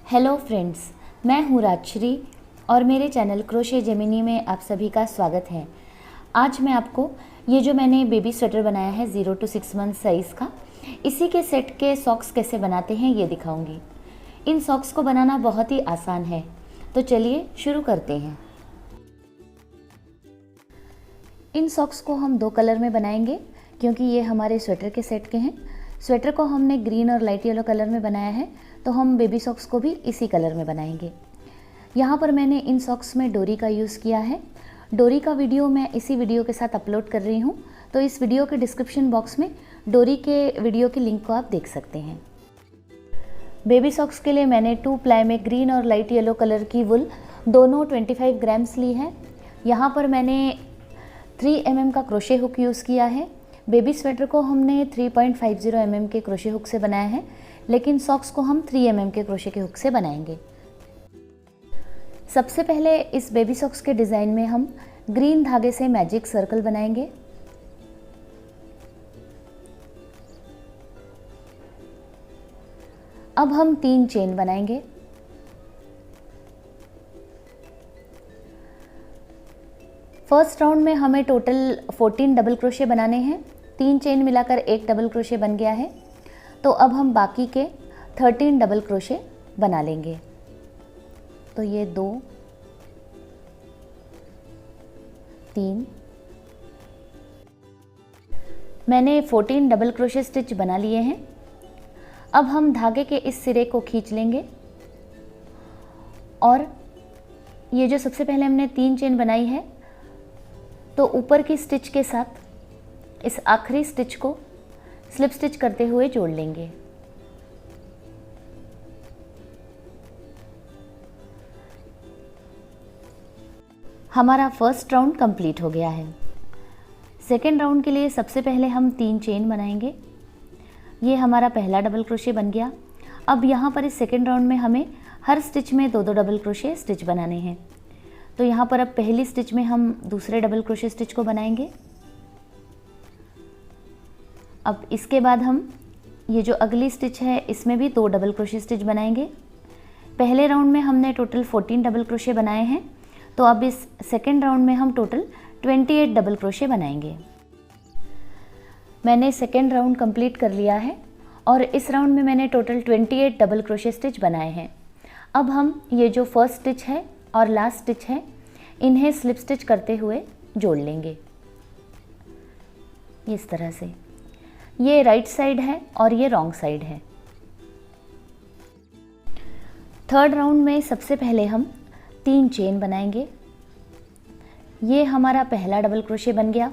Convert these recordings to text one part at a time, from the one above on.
Hello friends, मैं हूँ राजश्री और मेरे चैनल क्रोशे जेमिनी में आप सभी का स्वागत है। आज मैं आपको ये जो मैंने बेबी स्वेटर बनाया है 0 to 6 मंथ साइज़ का, इसी के सेट के सॉक्स कैसे बनाते हैं ये दिखाऊंगी। इन सॉक्स को बनाना बहुत ही आसान है, तो चलिए शुरू करते हैं। इन सॉक्स को हम 2 कलर में बनाएंगे क्योंकि ये हमारे स्वेटर के सेट के हैं। स्वेटर को हमने ग्रीन और लाइट येलो कलर में बनाया है, तो हम बेबी सॉक्स को भी इसी कलर में बनाएंगे। यहाँ पर मैंने इन सॉक्स में डोरी का यूज़ किया है। डोरी का वीडियो मैं इसी वीडियो के साथ अपलोड कर रही हूँ, तो इस वीडियो के डिस्क्रिप्शन बॉक्स में डोरी के वीडियो की लिंक को आप देख सकते हैं। बेबी सॉक्स के लिए मैंने 2 प्लाई में ग्रीन और लाइट येलो कलर की वुल दोनों 25 ग्राम्स ली है। यहाँ पर मैंने 3 mm का क्रोशे हुक यूज़ किया है। बेबी स्वेटर को हमने 3.50 mm के क्रोशे हुक से बनाया है, लेकिन सॉक्स को हम 3 mm के क्रोशे के हुक से बनाएंगे। सबसे पहले इस बेबी सॉक्स के डिज़ाइन में हम ग्रीन धागे से मैजिक सर्कल बनाएंगे। अब हम 3 चेन बनाएंगे। फर्स्ट राउंड में हमें टोटल 14 डबल क्रोशे बनाने हैं। 3 चेन मिलाकर 1 डबल क्रोशे बन गया है, तो अब हम बाकी के 13 डबल क्रोशे बना लेंगे। तो ये 2 3 मैंने 14 डबल क्रोशे स्टिच बना लिए हैं। अब हम धागे के इस सिरे को खींच लेंगे और ये जो सबसे पहले हमने 3 चेन बनाई है, तो ऊपर की स्टिच के साथ इस आखिरी स्टिच को स्लिप स्टिच करते हुए जोड़ लेंगे। हमारा फर्स्ट राउंड कंप्लीट हो गया है। सेकेंड राउंड के लिए सबसे पहले हम 3 चेन बनाएंगे। ये हमारा पहला डबल क्रोशे बन गया। अब यहाँ पर इस सेकेंड राउंड में हमें हर स्टिच में 2-2 डबल क्रोशे स्टिच बनाने हैं। तो यहाँ पर अब पहली स्टिच में हम दूसरे डबल क्रोशे स्टिच को बनाएंगे। अब इसके बाद हम ये जो अगली स्टिच है इसमें भी 2 डबल क्रोशे स्टिच बनाएंगे। पहले राउंड में हमने टोटल 14 डबल क्रोशे बनाए हैं, तो अब इस सेकेंड राउंड में हम टोटल 28 डबल क्रोशे बनाएंगे। मैंने सेकेंड राउंड कंप्लीट कर लिया है और इस राउंड में मैंने टोटल 28 डबल क्रोशे स्टिच बनाए हैं। अब हम ये जो फर्स्ट स्टिच है और लास्ट स्टिच है, इन्हें स्लिप स्टिच करते हुए जोड़ लेंगे इस तरह से। ये राइट साइड है और ये रॉन्ग साइड है। थर्ड राउंड में सबसे पहले हम 3 चेन बनाएंगे। ये हमारा पहला डबल क्रोशे बन गया।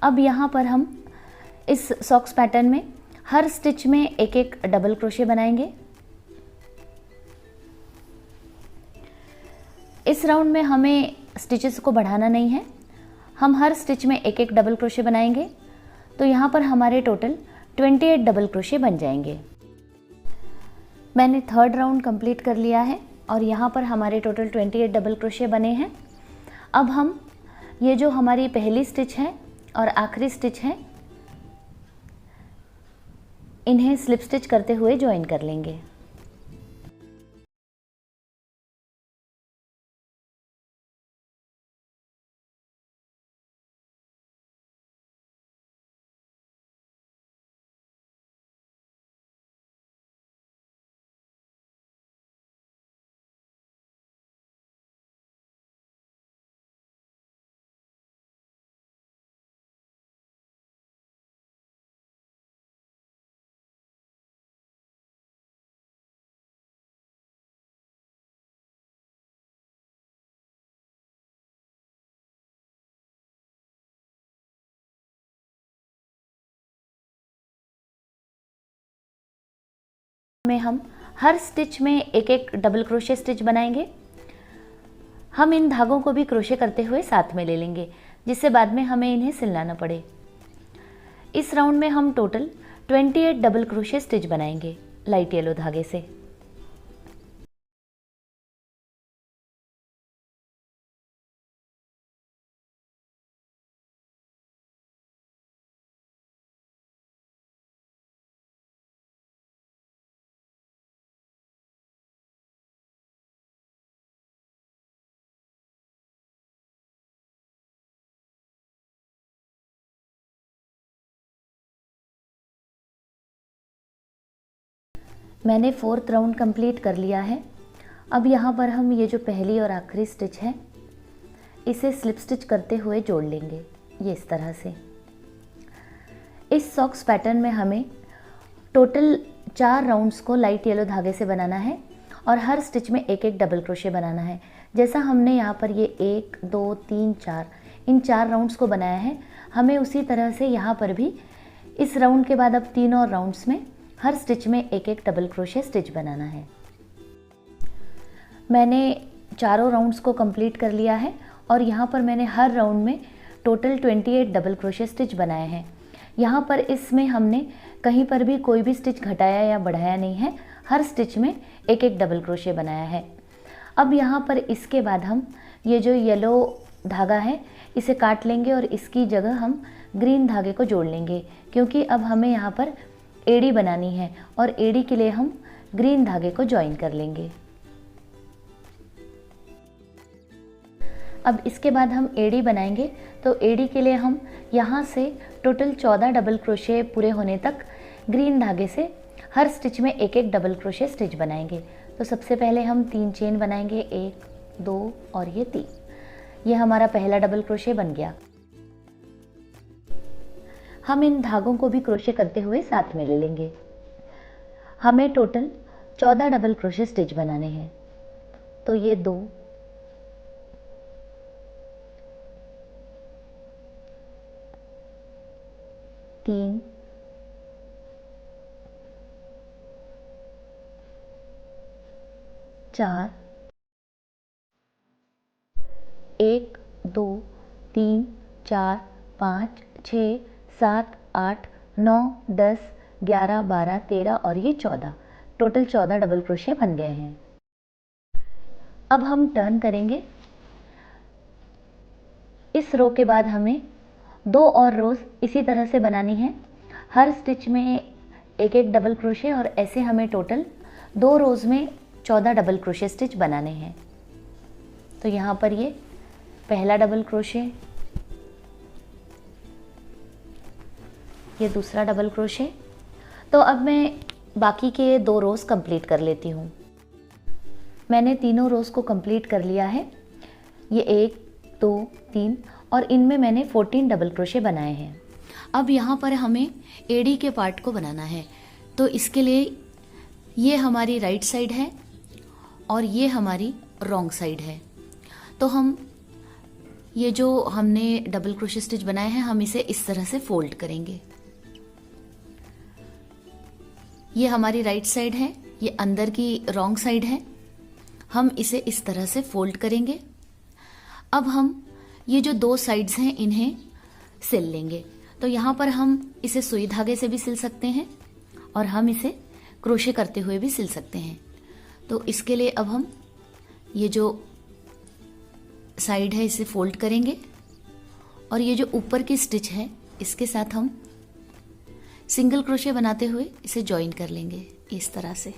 अब यहाँ पर हम इस सॉक्स पैटर्न में हर स्टिच में एक एक डबल क्रोशे बनाएंगे। इस राउंड में हमें स्टिचेस को बढ़ाना नहीं है, हम हर स्टिच में एक एक डबल क्रोशे बनाएंगे। तो यहाँ पर हमारे टोटल 28 डबल क्रोशे बन जाएंगे। मैंने थर्ड राउंड कंप्लीट कर लिया है और यहाँ पर हमारे टोटल 28 डबल क्रोशे बने हैं। अब हम ये जो हमारी पहली स्टिच है और आखिरी स्टिच है, इन्हें स्लिप स्टिच करते हुए ज्वाइन कर लेंगे। में हम हर स्टिच में एक एक डबल क्रोशे स्टिच बनाएंगे। हम इन धागों को भी क्रोशे करते हुए साथ में ले लेंगे, जिससे बाद में हमें इन्हें सिलना न पड़े। इस राउंड में हम टोटल 28 डबल क्रोशे स्टिच बनाएंगे लाइट येलो धागे से। मैंने 4th राउंड कंप्लीट कर लिया है। अब यहाँ पर हम ये जो पहली और आखिरी स्टिच है इसे स्लिप स्टिच करते हुए जोड़ लेंगे, ये इस तरह से। इस सॉक्स पैटर्न में हमें टोटल 4 राउंड्स को लाइट येलो धागे से बनाना है और हर स्टिच में एक एक डबल क्रोशे बनाना है। जैसा हमने यहाँ पर ये 1 2 3 4 इन 4 राउंड्स को बनाया है, हमें उसी तरह से यहाँ पर भी इस राउंड के बाद अब 3 और राउंड्स में हर स्टिच में एक एक डबल क्रोशे स्टिच बनाना है। मैंने चारों राउंड्स को कंप्लीट कर लिया है और यहाँ पर मैंने हर राउंड में टोटल 28 डबल क्रोशे स्टिच बनाए हैं। यहाँ पर इसमें हमने कहीं पर भी कोई भी स्टिच घटाया या बढ़ाया नहीं है, हर स्टिच में एक एक डबल क्रोशे बनाया है। अब यहाँ पर इसके बाद हम ये जो येलो धागा है इसे काट लेंगे और इसकी जगह हम ग्रीन धागे को जोड़ लेंगे, क्योंकि अब हमें यहाँ पर एड़ी बनानी है और एड़ी के लिए हम ग्रीन धागे को ज्वाइन कर लेंगे। अब इसके बाद हम एड़ी बनाएंगे, तो एड़ी के लिए हम यहाँ से टोटल 14 डबल क्रोशे पूरे होने तक ग्रीन धागे से हर स्टिच में एक एक डबल क्रोशे स्टिच बनाएंगे। तो सबसे पहले हम 3 चेन बनाएंगे, 1 2 और ये 3। ये हमारा पहला डबल क्रोशे बन गया। हम इन धागों को भी क्रोशे करते हुए साथ में ले लेंगे। हमें टोटल 14 डबल क्रोशे स्टिच बनाने हैं। तो ये 2 3 4 1 2 3 4 5 6 7 8 9 10 11 12 13 और ये 14, टोटल 14 डबल क्रोशे बन गए हैं। अब हम टर्न करेंगे। इस रो के बाद हमें 2 और रोज इसी तरह से बनानी है, हर स्टिच में एक एक डबल क्रोशे और ऐसे हमें टोटल 2 रोज में 14 डबल क्रोशे स्टिच बनाने हैं। तो यहाँ पर ये पहला डबल क्रोशे, ये दूसरा डबल क्रोशे। तो अब मैं बाकी के 2 रोज कंप्लीट कर लेती हूँ। मैंने तीनों रोज को कंप्लीट कर लिया है। ये 1 2 3 और इनमें मैंने 14 डबल क्रोशे बनाए हैं। अब यहाँ पर हमें एड़ी के पार्ट को बनाना है, तो इसके लिए ये हमारी राइट साइड है और ये हमारी रॉन्ग साइड है। तो हम ये जो हमने डबल क्रोशे स्टिच बनाए हैं हम इसे इस तरह से फोल्ड करेंगे। ये हमारी राइट साइड है, ये अंदर की रॉन्ग साइड है। हम इसे इस तरह से फोल्ड करेंगे। अब हम ये जो 2 साइड्स हैं इन्हें सिल लेंगे। तो यहाँ पर हम इसे सुई धागे से भी सिल सकते हैं और हम इसे क्रोशे करते हुए भी सिल सकते हैं। तो इसके लिए अब हम ये जो साइड है इसे फोल्ड करेंगे और ये जो ऊपर की स्टिच है इसके साथ हम सिंगल क्रोशे बनाते हुए इसे ज्वाइन कर लेंगे इस तरह से।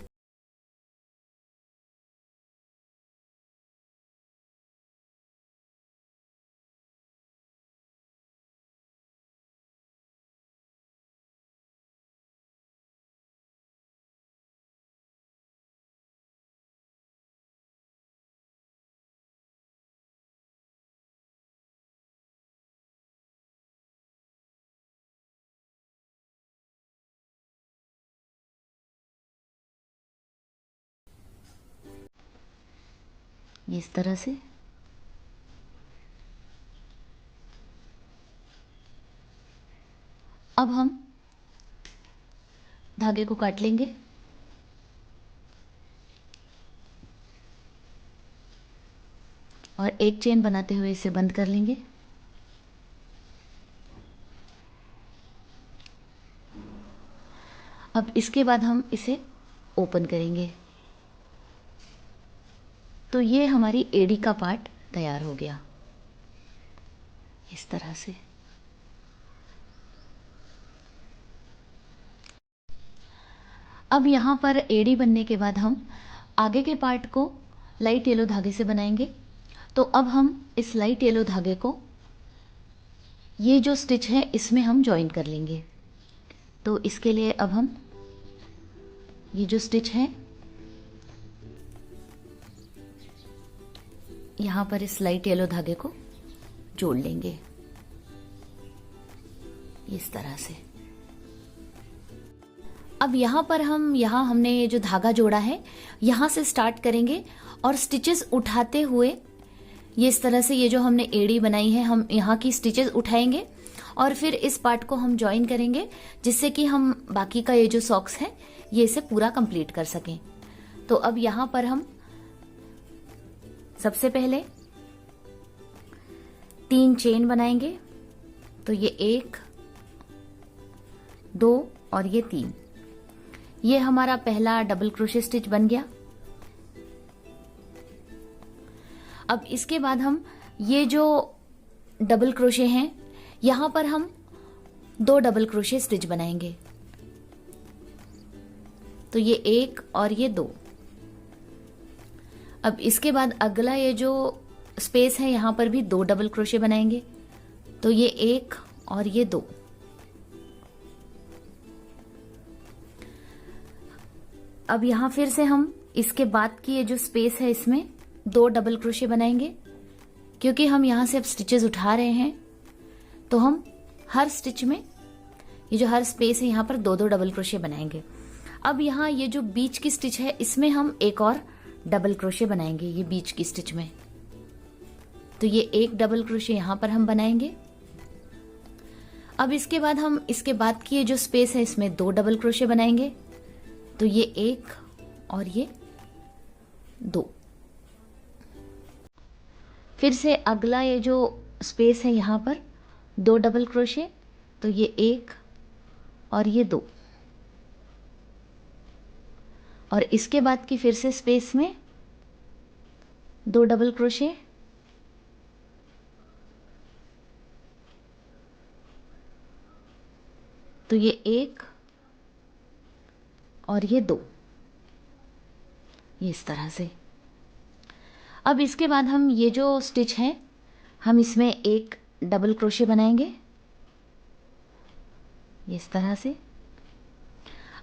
ये इस तरह से। अब हम धागे को काट लेंगे और एक चेन बनाते हुए इसे बंद कर लेंगे। अब इसके बाद हम इसे ओपन करेंगे। तो ये हमारी एड़ी का पार्ट तैयार हो गया इस तरह से। अब यहाँ पर एड़ी बनने के बाद हम आगे के पार्ट को लाइट येलो धागे से बनाएंगे। तो अब हम इस लाइट येलो धागे को ये जो स्टिच है इसमें हम ज्वाइन कर लेंगे। तो इसके लिए अब हम ये जो स्टिच है यहाँ पर इस लाइट येलो धागे को जोड़ लेंगे इस तरह से। अब यहाँ पर यहाँ हमने ये जो धागा जोड़ा है यहाँ से स्टार्ट करेंगे और स्टिचेस उठाते हुए ये इस तरह से ये जो हमने एड़ी बनाई है हम यहाँ की स्टिचेस उठाएंगे और फिर इस पार्ट को हम ज्वाइन करेंगे जिससे कि हम बाकी का ये जो सॉक्स है ये इसे पूरा कंप्लीट कर सकें। तो अब यहाँ पर हम सबसे पहले 3 चेन बनाएंगे। तो ये 1 2 और ये 3, ये हमारा पहला डबल क्रोशे स्टिच बन गया। अब इसके बाद हम ये जो डबल क्रोशे हैं यहां पर हम 2 डबल क्रोशे स्टिच बनाएंगे। तो ये 1 और ये 2। अब इसके बाद अगला ये जो स्पेस है यहां पर भी 2 डबल क्रोशे बनाएंगे। तो ये 1 और ये 2। अब यहां फिर से हम इसके बाद की ये जो स्पेस है इसमें 2 डबल क्रोशे बनाएंगे। क्योंकि हम यहां से अब स्टिचेस उठा रहे हैं तो हम हर स्टिच में ये जो हर स्पेस है यहां पर 2-2 डबल क्रोशे बनाएंगे। अब यहाँ ये जो बीच की स्टिच है इसमें हम एक और डबल क्रोशे बनाएंगे ये बीच की स्टिच में। तो ये 1 डबल क्रोशे यहां पर हम बनाएंगे। अब इसके बाद हम इसके बाद की ये जो स्पेस है इसमें 2 डबल क्रोशे बनाएंगे। तो ये 1 और ये 2। फिर से अगला ये जो स्पेस है यहां पर 2 डबल क्रोशे। तो ये 1 और ये 2। और इसके बाद की फिर से स्पेस में 2 डबल क्रोशे। तो ये 1 और ये 2, ये इस तरह से। अब इसके बाद हम ये जो स्टिच है हम इसमें 1 डबल क्रोशे बनाएंगे ये इस तरह से।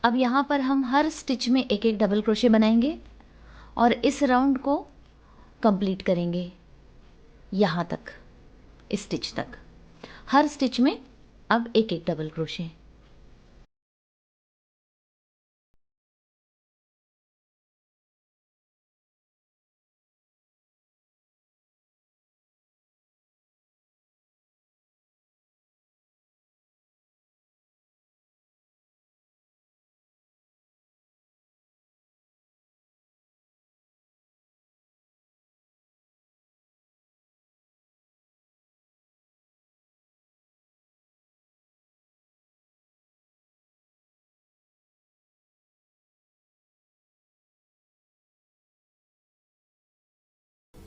अब यहाँ पर हम हर स्टिच में 1-1 डबल क्रोशे बनाएंगे और इस राउंड को कंप्लीट करेंगे यहाँ तक, इस स्टिच तक। हर स्टिच में अब 1-1 डबल क्रोशे।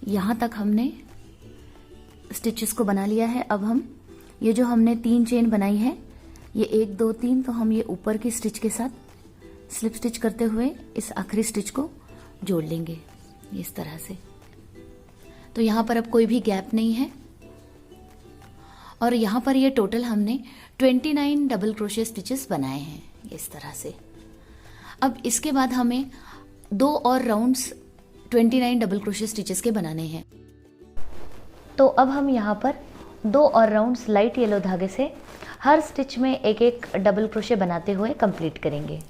यहाँ तक हमने स्टिचेस को बना लिया है। अब हम ये जो हमने 3 चेन बनाई है ये 1 2 3, तो हम ये ऊपर की स्टिच के साथ स्लिप स्टिच करते हुए इस आखिरी स्टिच को जोड़ लेंगे इस तरह से। तो यहाँ पर अब कोई भी गैप नहीं है और यहाँ पर ये टोटल हमने 29 डबल क्रोशे स्टिचेस बनाए हैं इस तरह से। अब इसके बाद हमें 2 और राउंड्स 29 डबल क्रोशे स्टिचेस के बनाने हैं। तो अब हम यहाँ पर 2 और राउंड्स लाइट येलो धागे से हर स्टिच में 1-1 डबल क्रोशे बनाते हुए कंप्लीट करेंगे।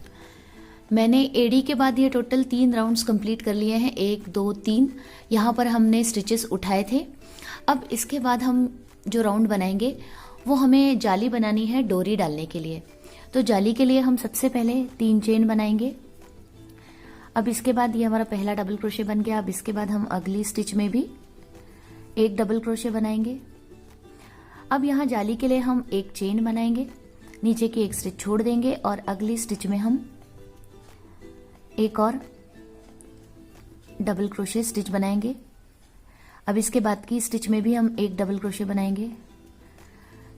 मैंने एड़ी के बाद ये टोटल 3 राउंड्स कंप्लीट कर लिए हैं, 1 2 3। यहाँ पर हमने स्टिचेस उठाए थे। अब इसके बाद हम जो राउंड बनाएंगे वो हमें जाली बनानी है डोरी डालने के लिए। तो जाली के लिए हम सबसे पहले 3 चेन बनाएंगे। अब इसके बाद ये हमारा पहला डबल क्रोशे बन गया। अब इसके बाद हम अगली स्टिच में भी 1 डबल क्रोशे बनाएंगे। अब यहाँ जाली के लिए हम 1 चेन बनाएंगे, नीचे की 1 स्टिच छोड़ देंगे और अगली स्टिच में हम एक और डबल क्रोशे स्टिच बनाएंगे। अब इसके बाद की स्टिच में भी हम 1 डबल क्रोशे बनाएंगे।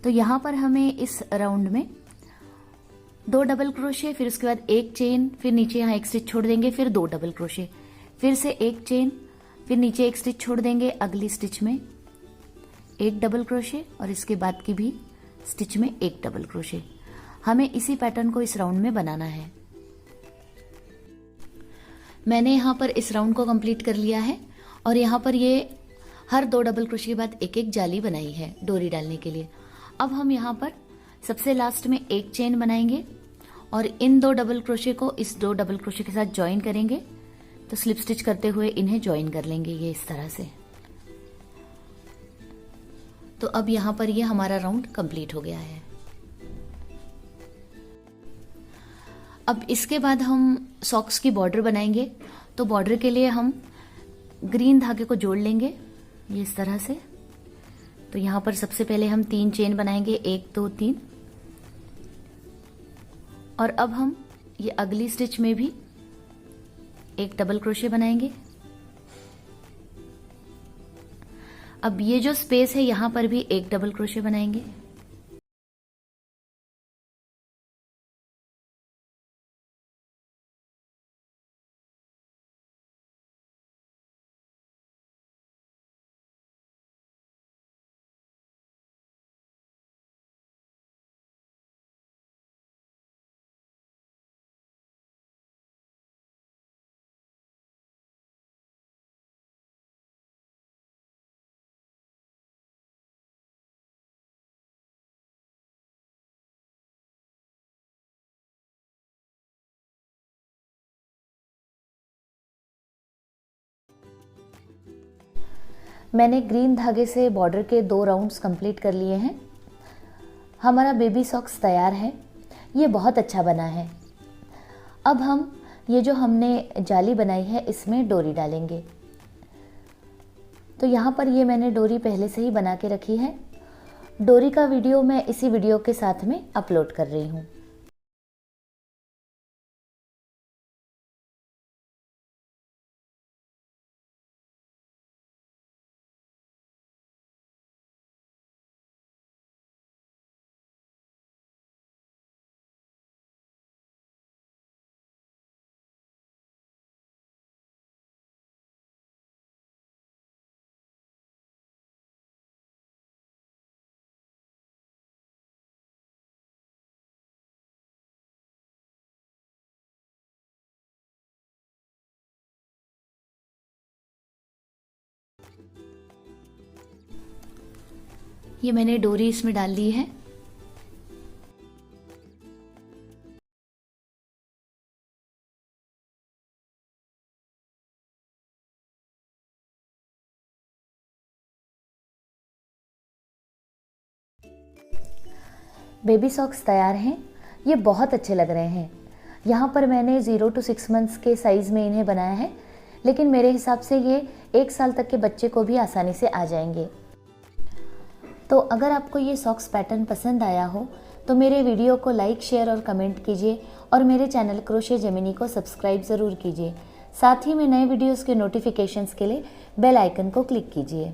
तो यहाँ पर हमें इस राउंड में 2 डबल क्रोशे, फिर उसके बाद 1 चेन, फिर नीचे यहाँ 1 स्टिच छोड़ देंगे, फिर 2 डबल क्रोशे, फिर से 1 चेन, फिर नीचे 1 स्टिच छोड़ देंगे, अगली स्टिच में 1 डबल क्रोशे और इसके बाद की भी स्टिच में 1 डबल क्रोशे। हमें इसी पैटर्न को इस राउंड में बनाना है। मैंने यहाँ पर इस राउंड को कंप्लीट कर लिया है और यहाँ पर ये हर 2 डबल क्रोशे के बाद एक एक जाली बनाई है डोरी डालने के लिए। अब हम यहाँ पर सबसे लास्ट में एक चेन बनाएंगे और इन 2 डबल क्रोशे को इस 2 डबल क्रोशे के साथ ज्वाइन करेंगे। तो स्लिप स्टिच करते हुए इन्हें ज्वाइन कर लेंगे ये इस तरह से। तो अब यहाँ पर ये हमारा राउंड कंप्लीट हो गया है। अब इसके बाद हम सॉक्स की बॉर्डर बनाएंगे। तो बॉर्डर के लिए हम ग्रीन धागे को जोड़ लेंगे ये इस तरह से। तो यहाँ पर सबसे पहले हम 3 चेन बनाएंगे, 1 2 3। और अब हम ये अगली स्टिच में भी एक डबल क्रोशे बनाएंगे। अब ये जो स्पेस है यहां पर भी एक डबल क्रोशे बनाएंगे। मैंने ग्रीन धागे से बॉर्डर के 2 राउंड्स कंप्लीट कर लिए हैं। हमारा बेबी सॉक्स तैयार है। ये बहुत अच्छा बना है। अब हम ये जो हमने जाली बनाई है इसमें डोरी डालेंगे। तो यहाँ पर ये मैंने डोरी पहले से ही बना के रखी है। डोरी का वीडियो मैं इसी वीडियो के साथ में अपलोड कर रही हूँ। ये मैंने डोरी इसमें डाल ली है। बेबी सॉक्स तैयार हैं। ये बहुत अच्छे लग रहे हैं। यहाँ पर मैंने 0 to 6 मंथ्स के साइज़ में इन्हें बनाया है, लेकिन मेरे हिसाब से ये 1 साल तक के बच्चे को भी आसानी से आ जाएंगे। तो अगर आपको ये सॉक्स पैटर्न पसंद आया हो तो मेरे वीडियो को लाइक, शेयर और कमेंट कीजिए और मेरे चैनल क्रोशे जेमिनी को सब्सक्राइब ज़रूर कीजिए। साथ ही में नए वीडियोज़ के नोटिफिकेशंस के लिए बेल आइकन को क्लिक कीजिए।